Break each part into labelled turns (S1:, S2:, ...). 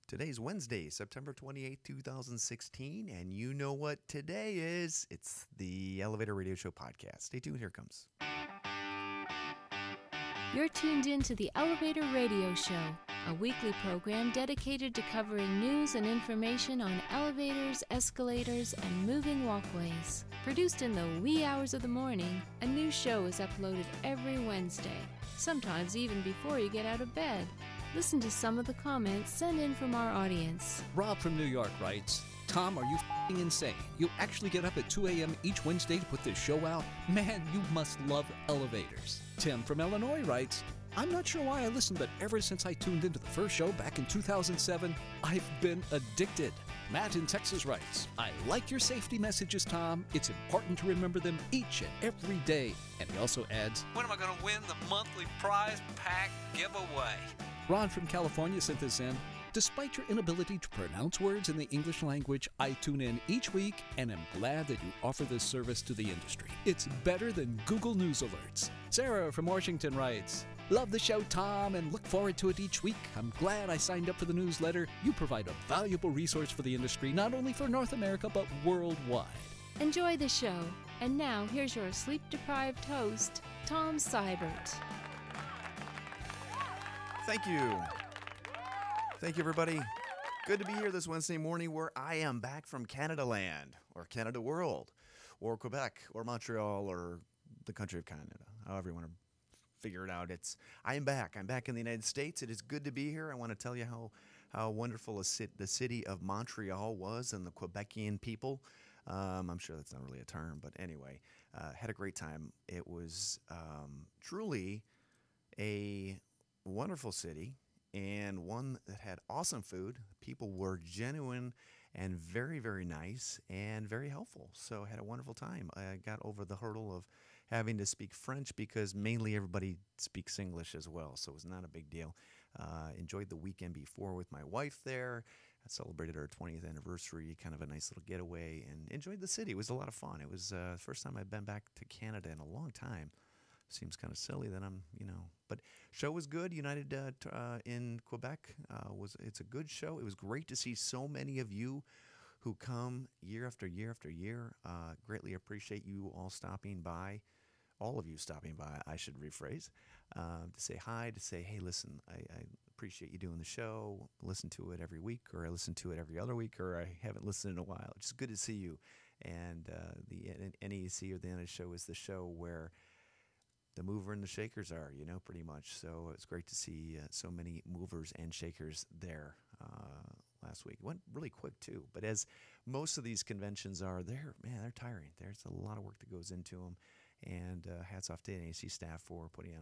S1: Today's Wednesday, September 28th, 2016, and you know what today is. It's the Elevator Radio Show podcast. Stay tuned, here it comes.
S2: You're tuned in to the Elevator Radio Show, a weekly program dedicated to covering news and information on elevators, escalators, and moving walkways. Produced in the wee hours of the morning, a new show is uploaded every Wednesday, sometimes even before you get out of bed. Listen to some of the comments sent in from our audience.
S3: Rob from New York writes, Tom, are you f***ing insane? You actually get up at 2 a.m. each Wednesday to put this show out? Man, you must love elevators. Tim from Illinois writes, I'm not sure why I listened, but ever since I tuned into the first show back in 2007, I've been addicted. Matt in Texas writes, I like your safety messages, Tom. It's important to remember them each and every day. And he also adds, when am I going to win the monthly prize pack giveaway? Ron from California sent this in. Despite your inability to pronounce words in the English language, I tune in each week and am glad that you offer this service to the industry. It's better than Google News alerts. Sarah from Washington writes, love the show, Tom, and look forward to it each week. I'm glad I signed up for the newsletter. You provide a valuable resource for the industry, not only for North America, but worldwide.
S2: Enjoy the show. And now, here's your sleep-deprived host, Tom Seibert.
S1: Thank you. Thank you, everybody. Good to be here this Wednesday morning where I am back from Canada land, or Canada world, or Quebec, or Montreal, or the country of Canada, however you want to figure it out. I am back. I'm back in the United States. It is good to be here. I want to tell you how wonderful the city of Montreal was and the Quebecian people. I'm sure that's not really a term, but anyway, had a great time. It was truly a wonderful city, and one that had awesome food. People were genuine and very, very nice and very helpful. So I had a wonderful time. I got over the hurdle of having to speak French because mainly everybody speaks English as well, so it was not a big deal. Enjoyed the weekend before with my wife there. I celebrated our 20th anniversary, kind of a nice little getaway, and enjoyed the city. It was a lot of fun. It was the first time I'd been back to Canada in a long time. Seems kind of silly that but show was good. United in Quebec it's a good show. It was great to see so many of you who come year after year after year. Greatly appreciate you all stopping by. All of you stopping by, I should rephrase, to say hi, to say, hey, listen, I appreciate you doing the show. Listen to it every week, or I listen to it every other week, or I haven't listened in a while. It's good to see you. And the NEC, or the NEC show, is the show where the mover and the shakers are, pretty much. So it's great to see so many movers and shakers there last week. It went really quick, too. But as most of these conventions are, they're tiring. There's a lot of work that goes into them. And hats off to the NAC staff for putting on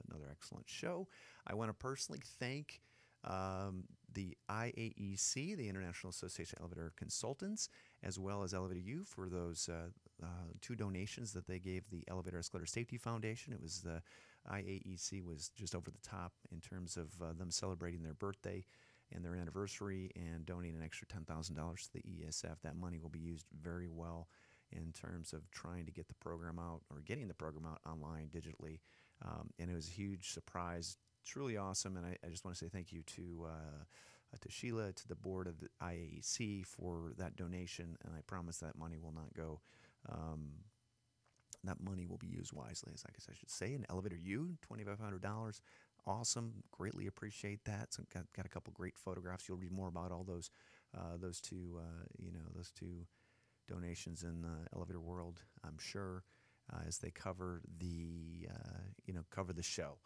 S1: another excellent show. I want to personally thank the IAEC, the International Association of Elevator Consultants, as well as Elevator U for those 2 donations that they gave the Elevator Escalator Safety Foundation. It was the IAEC was just over the top in terms of them celebrating their birthday and their anniversary and donating an extra $10,000 to the ESF. That money will be used very well in terms of trying to get the program out, or getting the program out online digitally. And it was a huge surprise. Truly awesome, and I just want to say thank you to Sheila, to the board of the IAEC for that donation, and I promise that money will not go. That money will be used wisely, as I guess I should say. And Elevator U, $2,500, awesome, greatly appreciate that. So got a couple great photographs. You'll read more about all those two donations in the elevator world, I'm sure, as they cover the show.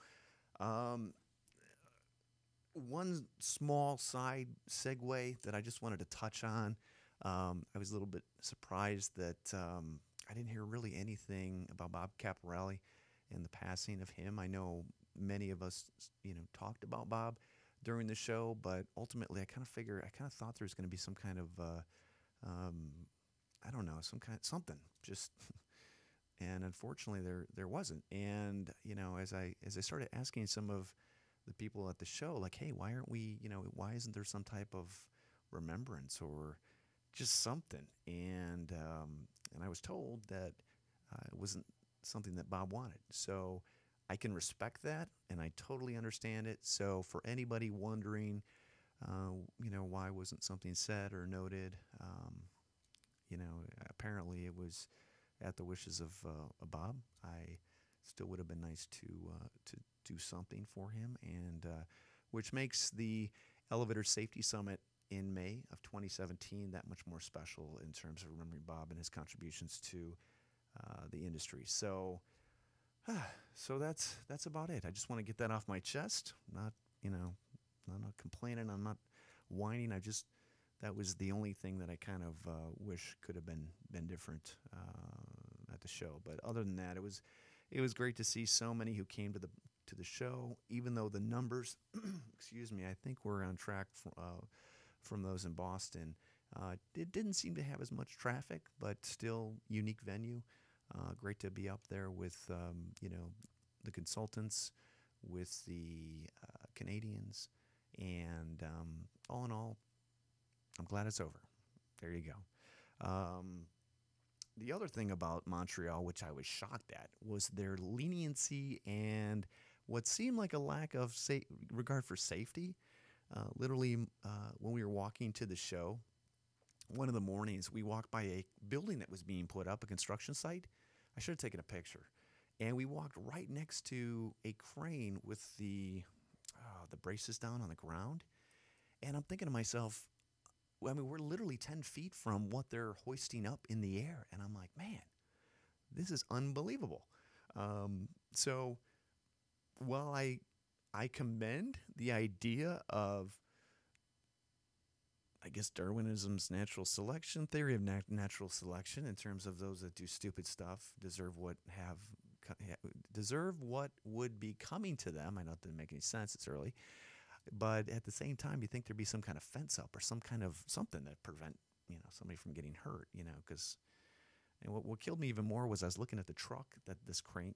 S1: One small side segue that I just wanted to touch on. I was a little bit surprised that I didn't hear really anything about Bob Caporelli and the passing of him. I know many of us, talked about Bob during the show, but ultimately I kind of thought there was going to be some kind of, something just. And unfortunately, there wasn't. And as I started asking some of the people at the show, like, hey, why aren't we? Why isn't there some type of remembrance or just something? And I was told that it wasn't something that Bob wanted. So I can respect that, and I totally understand it. So for anybody wondering Why wasn't something said or noted? Apparently it was at the wishes of Bob. I still would have been nice to do something for him, and which makes the Elevator Safety Summit in May of 2017 that much more special in terms of remembering Bob and his contributions to the industry. So that's about it. I just want to get that off my chest. I'm not complaining. I'm not whining. That was the only thing that I kind of wish could have been different at the show. But other than that, it was great to see so many who came to the show. Even though the numbers, excuse me, I think we're on track from those in Boston. It didn't seem to have as much traffic, but still unique venue. Great to be up there with the consultants, with the Canadians, and all in all, I'm glad it's over. There you go. The other thing about Montreal, which I was shocked at, was their leniency and what seemed like a lack of regard for safety. Literally, when we were walking to the show, one of the mornings, we walked by a building that was being put up, a construction site. I should have taken a picture. And we walked right next to a crane with the braces down on the ground. And I'm thinking to myself, I mean, we're literally 10 feet from what they're hoisting up in the air. And I'm like, man, this is unbelievable. So while I commend the idea of, I guess, Darwinism's natural selection, theory of natural selection, in terms of those that do stupid stuff deserve what would be coming to them. I know it didn't make any sense. It's early. But at the same time, you think there'd be some kind of fence up or some kind of something that prevent, somebody from getting hurt, because, and what killed me even more was I was looking at the truck, this crane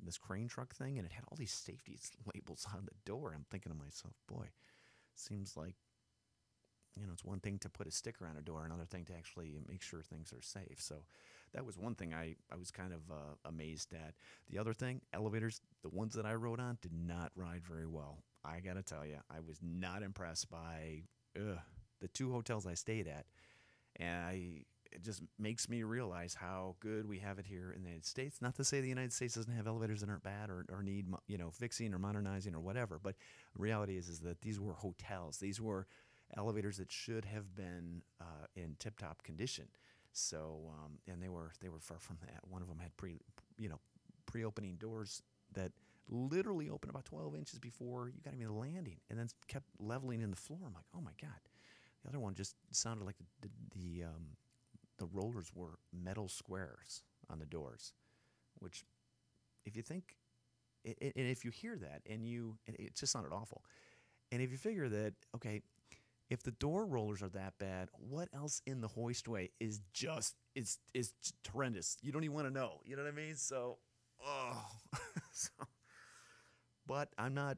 S1: truck thing, and it had all these safety labels on the door. I'm thinking to myself, boy, seems like, it's one thing to put a sticker on a door, another thing to actually make sure things are safe. So that was one thing I was kind of amazed at. The other thing, elevators, the ones that I rode on did not ride very well. I got to tell you, I was not impressed by the two hotels I stayed at. And it just makes me realize how good we have it here in the United States. Not to say the United States doesn't have elevators that aren't bad or need, fixing or modernizing or whatever. But the reality is that these were hotels. These were elevators that should have been in tip-top condition. So, and they were far from that. One of them had pre-opening doors that literally opened about 12 inches before you got even the landing, and then kept leveling in the floor. I'm like, oh my God. The other one just sounded like the rollers were metal squares on the doors, which, if you think, and if you hear that, it just sounded awful. And if you figure that, okay, if the door rollers are that bad, what else in the hoistway is horrendous? You don't even want to know. You know what I mean? So, but I'm not.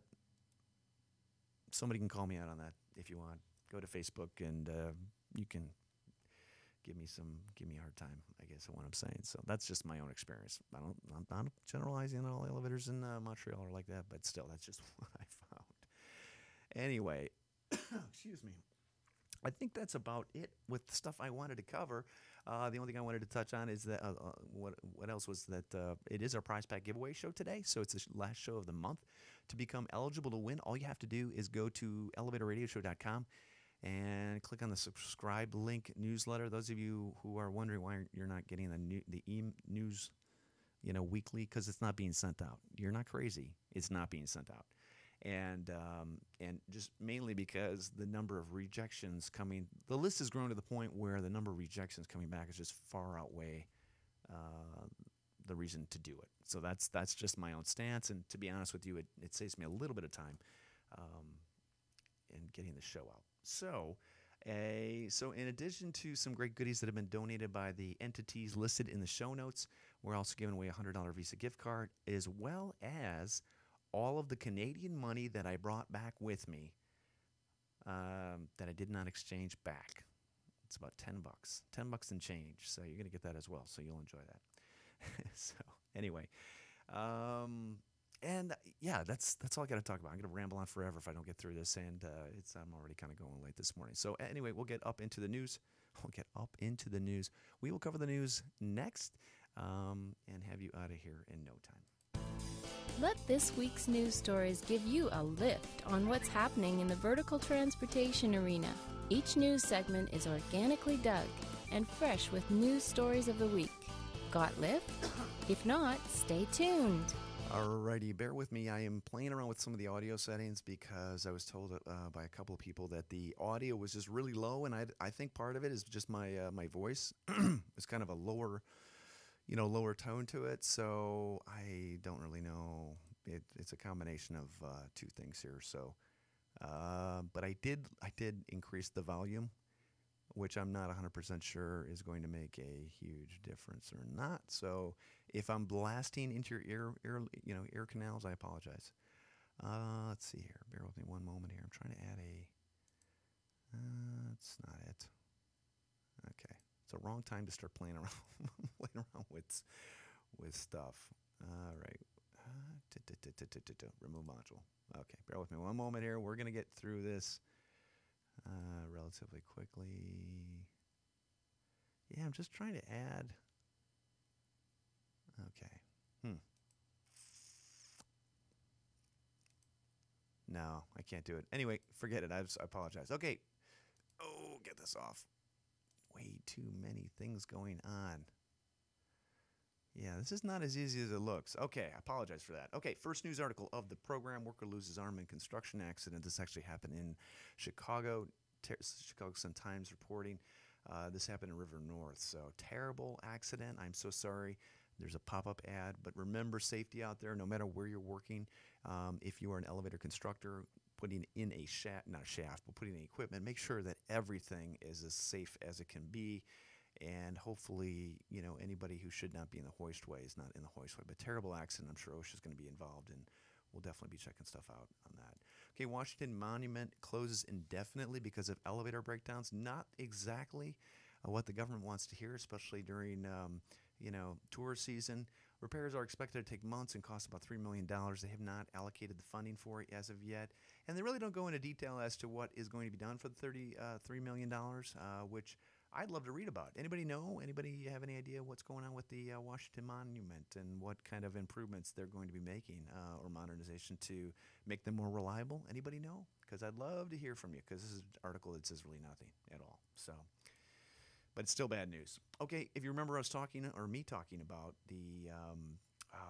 S1: Somebody can call me out on that if you want. Go to Facebook and you can give me a hard time, I guess, on what I'm saying. So that's just my own experience. I'm not generalizing all elevators in Montreal are like that, but still, that's just what I found. Anyway, excuse me. I think that's about it with the stuff I wanted to cover. The only thing I wanted to touch on is that what else was that it is our prize pack giveaway show today, so it's the last show of the month. To become eligible to win, all you have to do is go to elevatorradioshow.com and click on the subscribe link newsletter. Those of you who are wondering why you're not getting the e-news, weekly, because it's not being sent out. You're not crazy. It's not being sent out. And just mainly because the number of rejections coming, the list has grown to the point where the number of rejections coming back is just far outweigh the reason to do it. So that's just my own stance, and to be honest with you, it saves me a little bit of time in getting the show out. So in addition to some great goodies that have been donated by the entities listed in the show notes, we're also giving away a $100 Visa gift card, as well as all of the Canadian money that I brought back with me that I did not exchange back. It's about $10 and change. So you're going to get that as well. So you'll enjoy that. So anyway, And yeah, that's all I got to talk about. I'm going to ramble on forever if I don't get through this, and I'm already kind of going late this morning. So anyway, we'll get up into the news. We'll get up into the news. We will cover the news next, and have you out of here in no time.
S2: Let this week's news stories give you a lift on what's happening in the vertical transportation arena. Each news segment is organically dug and fresh with news stories of the week. Got lift? If not, stay tuned.
S1: Alrighty, bear with me. I am playing around with some of the audio settings because I was told by a couple of people that the audio was just really low, and I think part of it is just my my voice. It's kind of a lower tone to it, so I don't really know. It's a combination of two things here. So, but I did increase the volume, which I'm not 100% sure is going to make a huge difference or not. So if I'm blasting into your ear canals, I apologize. Let's see here. Bear with me one moment here. I'm trying to add a. That's not it. Okay, it's a wrong time to start playing around with stuff. All right. Remove module. Okay, bear with me one moment here. We're gonna get through this relatively quickly. Yeah, I'm just trying to add. Okay. No, I can't do it. Anyway, forget it. I apologize. Okay. Oh, get this off. Way too many things going on. Yeah, this is not as easy as it looks. Okay, I apologize for that. Okay, first news article of the program. Worker loses arm in construction accident. This actually happened in Chicago. Chicago Sun-Times reporting. This happened in River North. So terrible accident. I'm so sorry. There's a pop-up ad. But remember safety out there no matter where you're working. If you are an elevator constructor, putting in a shaft, not a shaft, but putting in equipment, make sure that everything is as safe as it can be. And hopefully, anybody who should not be in the hoistway is not in the hoistway. But terrible accident. I'm sure OSHA's going to be involved, and we'll definitely be checking stuff out on that. Okay, Washington Monument closes indefinitely because of elevator breakdowns. Not exactly what the government wants to hear, especially during, tour season. Repairs are expected to take months and cost about $3 million. They have not allocated the funding for it as of yet. And they really don't go into detail as to what is going to be done for the $3 million, which I'd love to read about. Anybody know? Anybody have any idea what's going on with the Washington Monument and what kind of improvements they're going to be making or modernization to make them more reliable? Anybody know? Because I'd love to hear from you because this is an article that says really nothing at all. So, but it's still bad news. Okay, if you remember us talking or me talking about the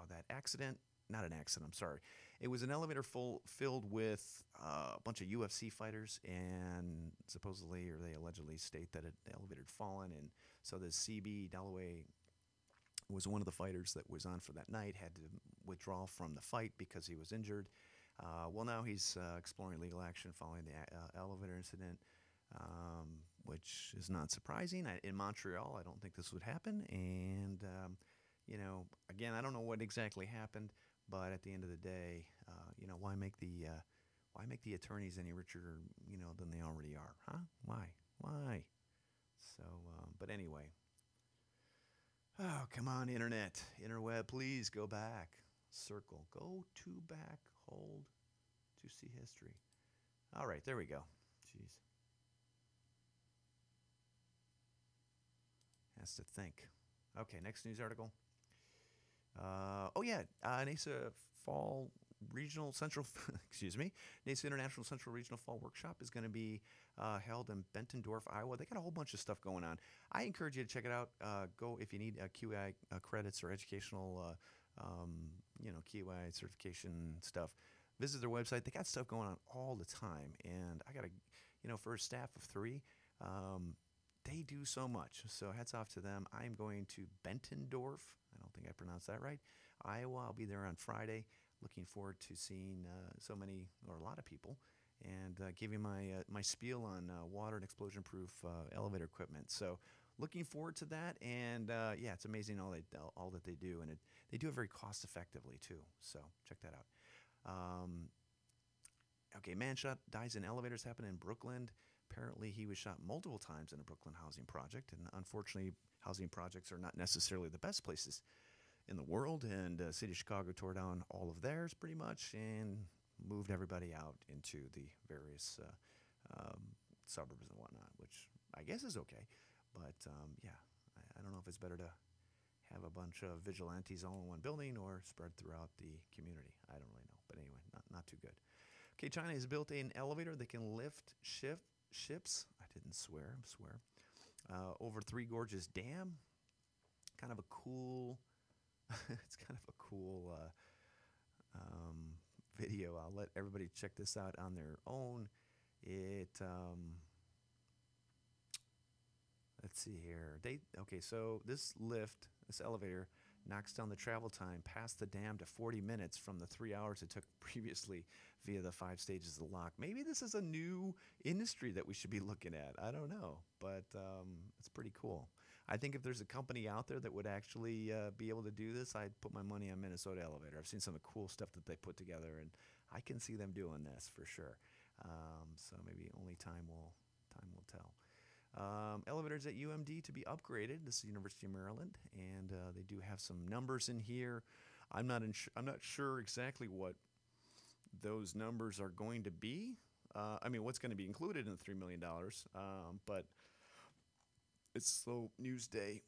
S1: that accident. Not an accident, I'm sorry. It was an elevator filled with a bunch of UFC fighters, and supposedly, or they allegedly state that the elevator had fallen, and so the CB Dalloway was one of the fighters that was on for that night, had to withdraw from the fight because he was injured. Well, now he's exploring legal action following the elevator incident, which is not surprising. In Montreal, I don't think this would happen, and again, I don't know what exactly happened. But at the end of the day, why make the attorneys any richer, than they already are, huh? Why? So, but anyway. Oh, come on, interweb, please go back, circle, go to back, hold to see history. All right, there we go. Jeez, has to think. Okay, next news article. NASA Fall Regional Central, NASA International Central Regional Fall Workshop is going to be held in Bentendorf, Iowa. They got a whole bunch of stuff going on. I encourage you to check it out. Go if you need QI credits or educational, QI certification stuff. Visit their website. They got stuff going on all the time. And I got for a staff of 3, they do so much. So hats off to them. I'm going to Bentendorf. I don't think I pronounced that right. Iowa. I'll be there on Friday. Looking forward to seeing so many or a lot of people and giving my spiel on water and explosion-proof elevator equipment. So looking forward to that. And it's amazing all that they do, and they do it very cost-effectively too. So check that out. Man shot, dies in elevators, happened in Brooklyn. Apparently, he was shot multiple times in a Brooklyn housing project, and unfortunately, housing projects are not necessarily the best places in the world, and city of Chicago tore down all of theirs pretty much and moved everybody out into the various suburbs and whatnot, which I guess is okay. But yeah, I don't know if it's better to have a bunch of vigilantes all in one building or spread throughout the community. I don't really know. But anyway, not too good. Okay, China has built an elevator that can lift ships. I didn't swear, I swear. Over Three Gorges Dam. Kind of a cool, it's kind of a cool video. I'll let everybody check this out on their own. Let's see here. So this elevator, knocks down the travel time past the dam to 40 minutes from the 3 hours it took previously via the 5 stages of the lock. Maybe this is a new industry that we should be looking at. I don't know, but it's pretty cool. I think if there's a company out there that would actually be able to do this, I'd put my money on Minnesota Elevator. I've seen some of the cool stuff that they put together, and I can see them doing this for sure. So maybe only time will tell. Elevators at UMD to be upgraded. This is University of Maryland, and they do have some numbers in here. I'm not sure exactly what those numbers are going to be. What's going to be included in the $3 million, but it's slow news day,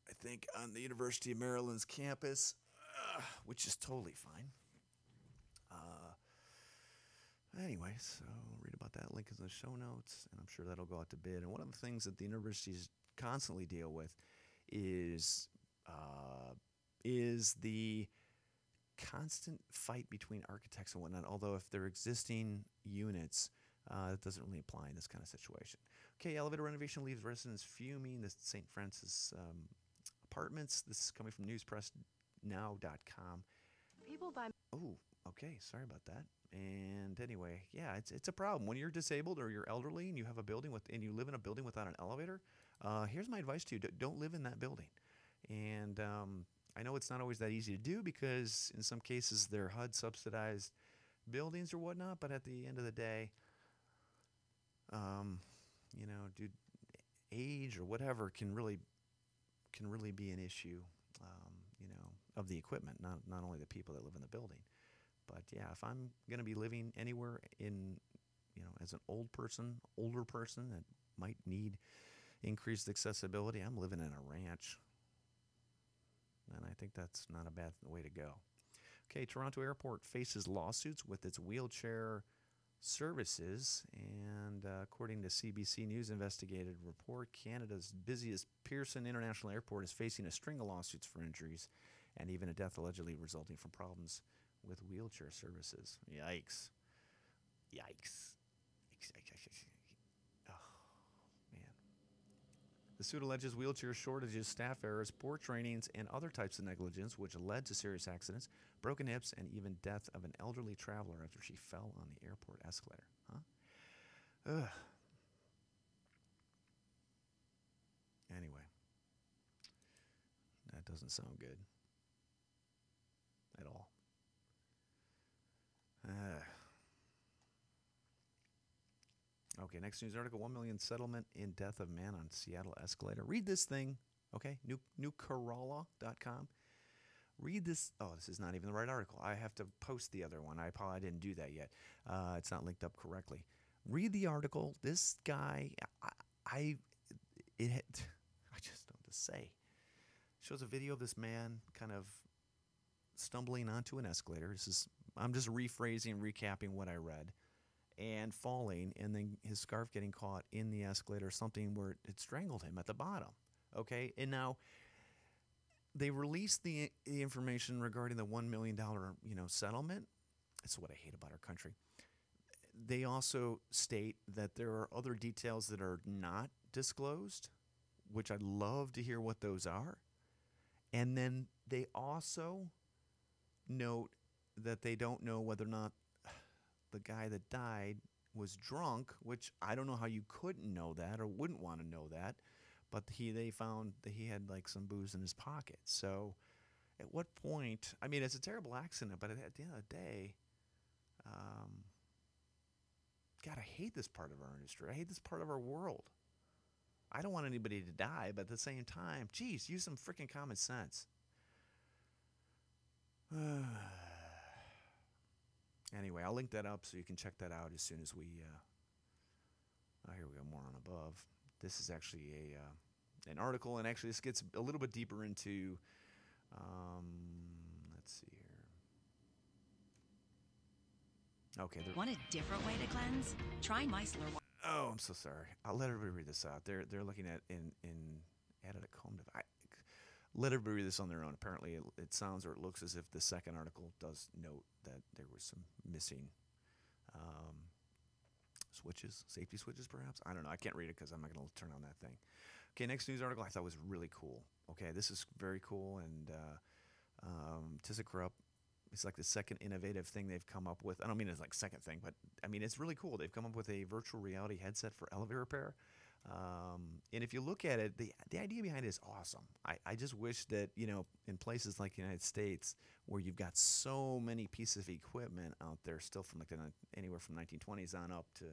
S1: I think, on the University of Maryland's campus, which is totally fine. Anyway, so read about that. Link is in the show notes, and I'm sure that'll go out to bid. And one of the things that the universities constantly deal with is the constant fight between architects and whatnot. Although if they're existing units, it doesn't really apply in this kind of situation. Okay, elevator renovation leaves residents fuming. The St. Francis apartments. This is coming from newspressnow.com.
S4: People buy.
S1: Oh, okay. Sorry about that. And anyway, yeah, it's a problem when you're disabled or you're elderly and you have a building and you live in a building without an elevator. Here's my advice to you: don't live in that building. And I know it's not always that easy to do because in some cases they're HUD subsidized buildings or whatnot. But at the end of the day, dude, age or whatever can really be an issue. Of the equipment, not only the people that live in the building. But yeah, if I'm going to be living anywhere as an older person that might need increased accessibility, I'm living in a ranch. And I think that's not a bad way to go. Okay, Toronto Airport faces lawsuits with its wheelchair services. And according to CBC News investigative report, Canada's busiest Pearson International Airport is facing a string of lawsuits for injuries and even a death allegedly resulting from problems with wheelchair services. Yikes. Oh, man. The suit alleges wheelchair shortages, staff errors, poor trainings, and other types of negligence which led to serious accidents, broken hips, and even death of an elderly traveler after she fell on the airport escalator. Ugh. Anyway, that doesn't sound good at all. Okay, next news article: 1 million settlement in death of man on Seattle escalator. Read this thing, okay? newkerala.com. Read this. Oh, this is not even the right article. I have to post the other one. I apologize, I didn't do that yet. It's not linked up correctly. Read the article. This guy, I just don't know what to say. Shows a video of this man kind of stumbling onto an escalator. I'm just recapping what I read, and falling, and then his scarf getting caught in the escalator, something where it strangled him at the bottom. Okay, and now they released the information regarding the $1 million settlement. That's what I hate about our country. They also state that there are other details that are not disclosed, which I'd love to hear what those are. And then they also note that they don't know whether or not the guy that died was drunk, which I don't know how you couldn't know that or wouldn't want to know that, but they found that he had like some booze in his pocket. So at what point, I mean, it's a terrible accident, but at the end of the day, God, I hate this part of our industry. I hate this part of our world. I don't want anybody to die, but at the same time, geez, use some freaking common sense. Anyway, I'll link that up so you can check that out as soon as we. Here we go. More on above. This is actually an article, and actually this gets a little bit deeper into. Let's see here. Okay.
S4: Want a different way to cleanse? Try micellar water.
S1: Oh, I'm so sorry. I'll let everybody read this out. They're looking at in added a comb device. Let everybody read this on their own. Apparently, it sounds or it looks as if the second article does note that there was some missing switches, safety switches, perhaps. I don't know. I can't read it because I'm not going to turn on that thing. Okay, next news article I thought was really cool. Okay, this is very cool, and ThyssenKrupp. It's like the second innovative thing they've come up with. I don't mean it's like second thing, but I mean it's really cool. They've come up with a virtual reality headset for elevator repair. And if you look at it, the idea behind it is awesome. I just wish that, in places like the United States where you've got so many pieces of equipment out there still from like anywhere from 1920s on up to,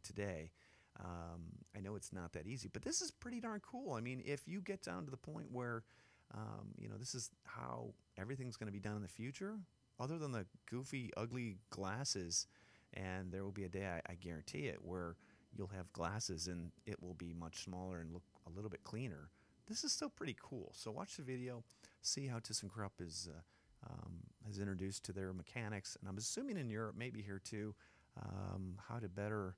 S1: today. I know it's not that easy, but this is pretty darn cool. I mean, if you get down to the point where, this is how everything's going to be done in the future, other than the goofy, ugly glasses, and there will be a day, I guarantee it, where you'll have glasses and it will be much smaller and look a little bit cleaner. This is still pretty cool. So watch the video, see how ThyssenKrupp has introduced to their mechanics, and I'm assuming in Europe, maybe here too, how to better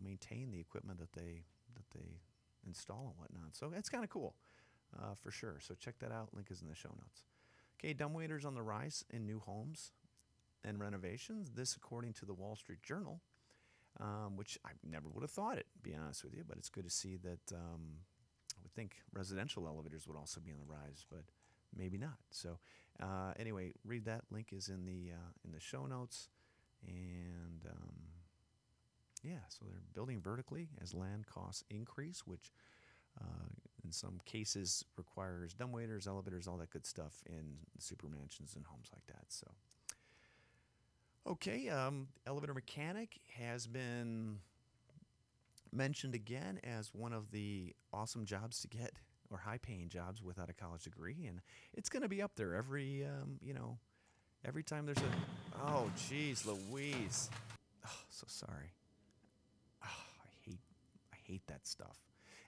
S1: maintain the equipment that they install and whatnot. So it's kind of cool, for sure. So check that out. Link is in the show notes. Okay, dumbwaiters on the rise in new homes and renovations. This, according to the Wall Street Journal. Which I never would have thought it, to be honest with you, but it's good to see that I would think residential elevators would also be on the rise, but maybe not. So anyway, read that. Link is in the show notes. And so they're building vertically as land costs increase, which in some cases requires dumbwaiters, elevators, all that good stuff in super mansions and homes like that. So. Okay, elevator mechanic has been mentioned again as one of the awesome jobs to get, or high-paying jobs without a college degree, and it's going to be up there every time there's a. Oh, geez, Louise. Oh, so sorry. Oh, I hate that stuff.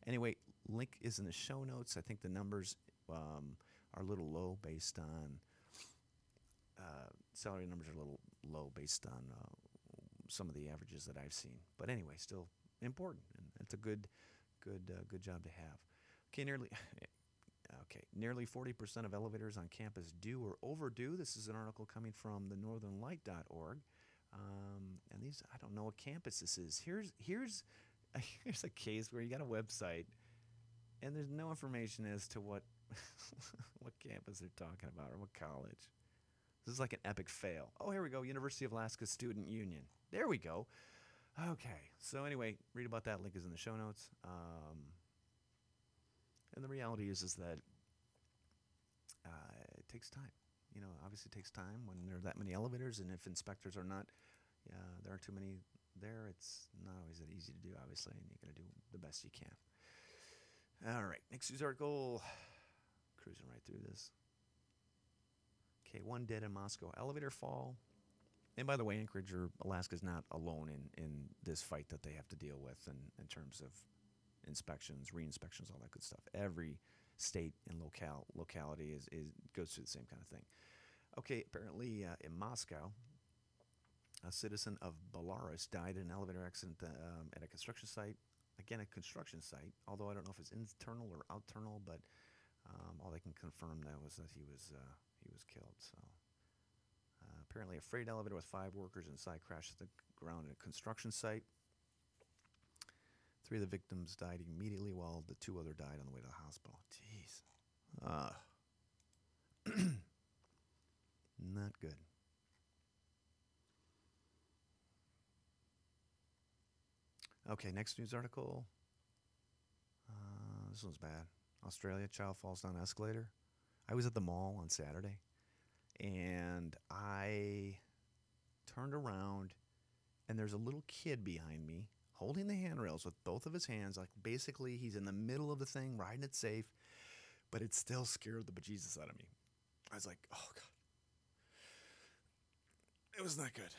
S1: Anyway, link is in the show notes. I think the numbers are a little low based on. Salary numbers are a little low based on some of the averages that I've seen, but anyway, still important, and it's a good job to have. Nearly 40% of elevators on campus do or overdue. This is an article coming from the northernlight.org, and these, I don't know what campus this is. Here's a case where you got a website, and there's no information as to what what campus they're talking about or what college. This is like an epic fail. Oh, here we go. University of Alaska Student Union. There we go. Okay. So anyway, read about that. Link is in the show notes. And the reality is that it takes time. Obviously it takes time when there are that many elevators, and if inspectors are not, there aren't too many there, it's not always that easy to do, obviously, and you got to do the best you can. All right. Next news article. Cruising right through this. Okay, one dead in Moscow elevator fall. And by the way, Anchorage or Alaska is not alone in this fight that they have to deal with in terms of inspections, re-inspections, all that good stuff. Every state and locality goes through the same kind of thing. Okay, apparently in Moscow, a citizen of Belarus died in an elevator accident at a construction site. Again, a construction site, although I don't know if it's internal or outternal, but all they can confirm now is that he was killed. So apparently a freight elevator with 5 workers inside crashed to the ground at a construction site. 3 of the victims died immediately, while the 2 other died on the way to the hospital. Jeez. Not good. Okay, next news article. This one's bad. Australia, child falls down escalator. I was at the mall on Saturday, and I turned around, and there's a little kid behind me holding the handrails with both of his hands. Like, basically, he's in the middle of the thing, riding it safe, but it still scared the bejesus out of me. I was like, oh, God. It was not good.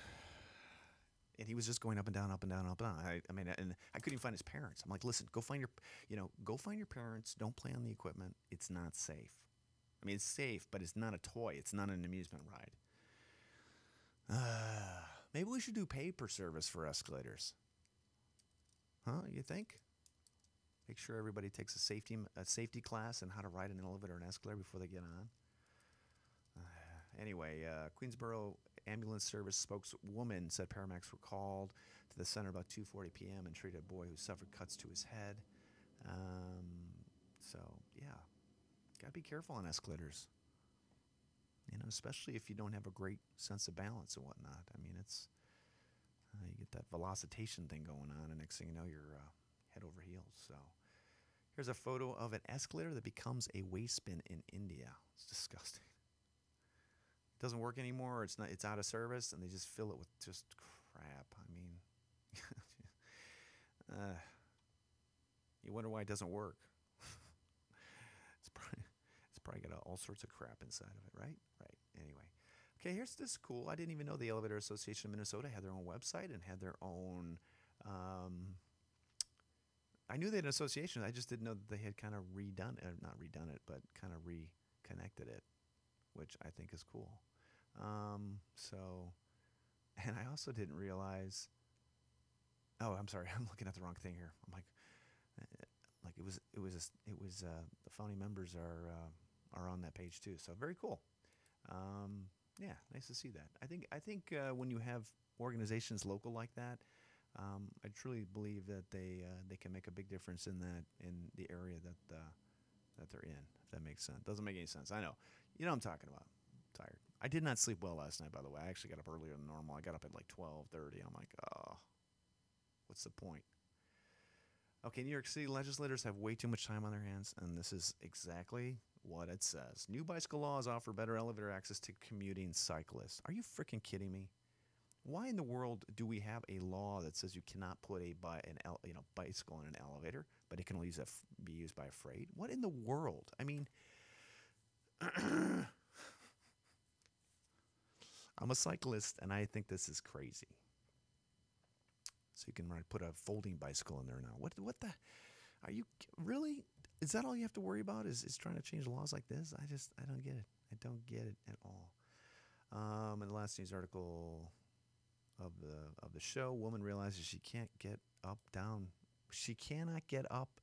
S1: And he was just going up and down, up and down, up and down. I mean, and I couldn't even find his parents. I'm like, listen, go find your parents. Don't play on the equipment. It's not safe. I mean, it's safe, but it's not a toy. It's not an amusement ride. Maybe we should do pay per service for escalators. Huh? You think? Make sure everybody takes a safety class on how to ride an elevator or an escalator before they get on. Anyway, Queensboro Ambulance Service spokeswoman said paramedics were called to the center about 2:40 p.m. and treated a boy who suffered cuts to his head. So, yeah, got to be careful on escalators. Especially if you don't have a great sense of balance and whatnot. I mean, it's you get that velocitation thing going on, and next thing you know, you're head over heels. So here's a photo of an escalator that becomes a waste bin in India. It's disgusting. It doesn't work anymore. It's out of service, and they just fill it with just crap. I mean, you wonder why it doesn't work. It's probably got all sorts of crap inside of it, right? Right. Anyway. Okay, here's this cool. I didn't even know the Elevator Association of Minnesota had their own website and had their own. I knew they had an association. I just didn't know that they had kind of not redone it, but kind of reconnected it, which I think is cool. And I also didn't realize. Oh, I'm sorry. I'm looking at the wrong thing here. I'm like the founding members are on that page too. So very cool. Yeah, nice to see that. I think when you have organizations local like that, I truly believe that they can make a big difference in the area that they're in. If that makes sense. Doesn't make any sense. I know. You know what I'm talking about. I'm tired. I did not sleep well last night, by the way. I actually got up earlier than normal. I got up at like 12:30. I'm like, oh, what's the point? Okay, New York City legislators have way too much time on their hands, and this is exactly what it says. New bicycle laws offer better elevator access to commuting cyclists. Are you freaking kidding me? Why in the world do we have a law that says you cannot put a bicycle in an elevator, but it can only be used by a freight? What in the world? I mean, I'm a cyclist, and I think this is crazy. So you can put a folding bicycle in there now. What the? Are you really? Is that all you have to worry about? Is trying to change laws like this? I don't get it. I don't get it at all. In the last news article of the show, woman realizes she can't get down. She cannot get up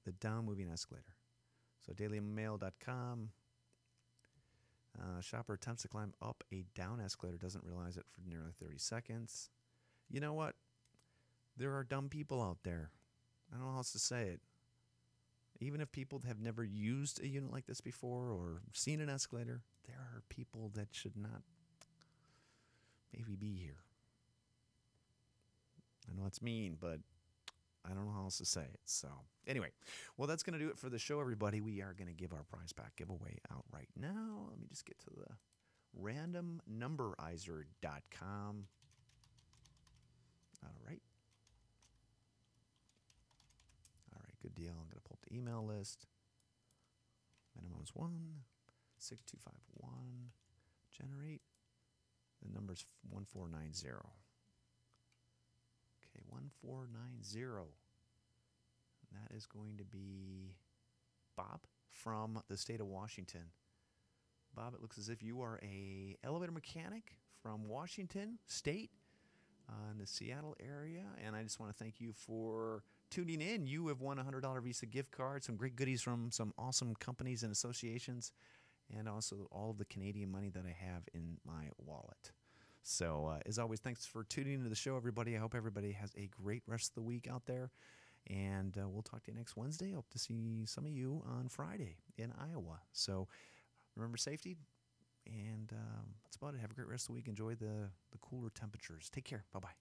S1: the down moving escalator. So dailymail.com. Shopper attempts to climb up a down escalator, doesn't realize it for nearly 30 seconds. You know what? There are dumb people out there. I don't know how else to say it. Even if people have never used a unit like this before or seen an escalator, there are people that should not maybe be here. I know it's mean, but I don't know how else to say it. So anyway, well, that's going to do it for the show, everybody. We are going to give our prize pack giveaway out right now. Let me just get to the randomnumberizer.com. All right. Good deal. I'm going to pull up the email list. Minimum is 16251. Generate. The number's 1490. Okay, 1490. That is going to be Bob from the state of Washington. Bob, it looks as if you are a elevator mechanic from Washington State in the Seattle area, and I just want to thank you for tuning in. You have won a $100 Visa gift card, some great goodies from some awesome companies and associations, and also all of the Canadian money that I have in my wallet. So, as always, thanks for tuning into the show, everybody. I hope everybody has a great rest of the week out there, and we'll talk to you next Wednesday. Hope to see some of you on Friday in Iowa. So, remember safety, and that's about it. Have a great rest of the week. Enjoy the cooler temperatures. Take care. Bye-bye.